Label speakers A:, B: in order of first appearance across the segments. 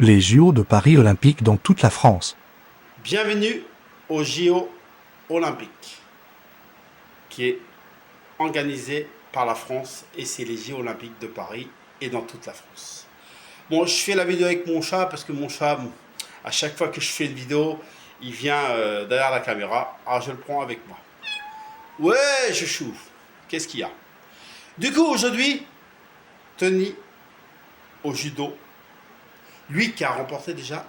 A: Les JO de Paris olympiques dans toute la France.
B: Bienvenue aux JO olympiques, qui est organisé par la France, et c'est les JO olympiques de Paris et dans toute la France. Bon, je fais la vidéo avec mon chat parce que mon chat, à chaque fois que je fais une vidéo, il vient derrière la caméra. Alors je le prends avec moi. Ouais, chouchou, qu'est-ce qu'il y a? Du coup, aujourd'hui, Tony au judo, lui qui a remporté déjà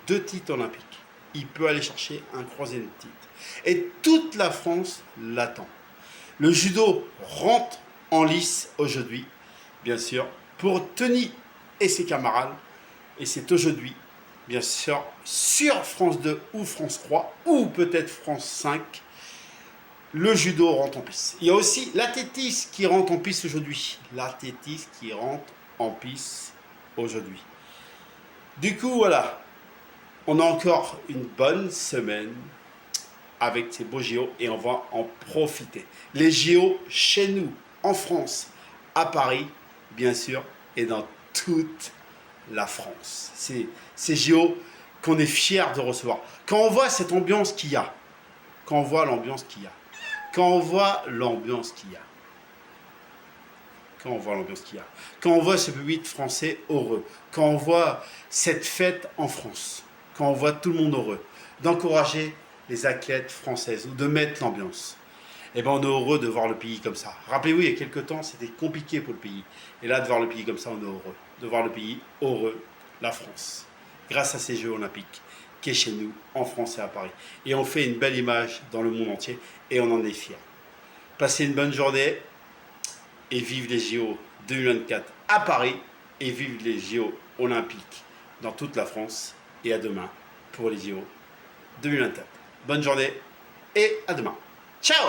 B: 2 titres olympiques, il peut aller chercher un troisième titre. Et toute la France l'attend. Le judo rentre en lice aujourd'hui, bien sûr, pour Tony et ses camarades. Et c'est aujourd'hui, bien sûr, sur France 2 ou France 3, ou peut-être France 5, le judo rentre en piste. Il y a aussi l'athlétisme qui rentre en piste aujourd'hui. L'athlétisme qui rentre en piste aujourd'hui. Du coup, voilà, on a encore une bonne semaine avec ces beaux JO et on va en profiter. Les JO chez nous, en France, à Paris, bien sûr, et dans toute la France. C'est ces JO qu'on est fiers de recevoir. Quand on voit cette ambiance qu'il y a, quand on voit l'ambiance qu'il y a, quand on voit l'ambiance qu'il y a, quand on voit l'ambiance qu'il y a, quand on voit ce public français heureux, quand on voit cette fête en France, quand on voit tout le monde heureux, d'encourager les athlètes françaises ou de mettre l'ambiance, et ben on est heureux de voir le pays comme ça. Rappelez-vous, il y a quelques temps, c'était compliqué pour le pays. Et là, de voir le pays comme ça, on est heureux. De voir le pays heureux, la France, grâce à ces Jeux olympiques, qui est chez nous, en France et à Paris. Et on fait une belle image dans le monde entier, et on en est fiers. Passez une bonne journée, et vive les JO 2024 à Paris, et vive les JO olympiques dans toute la France, et à demain pour les JO 2024. Bonne journée, et à demain. Ciao!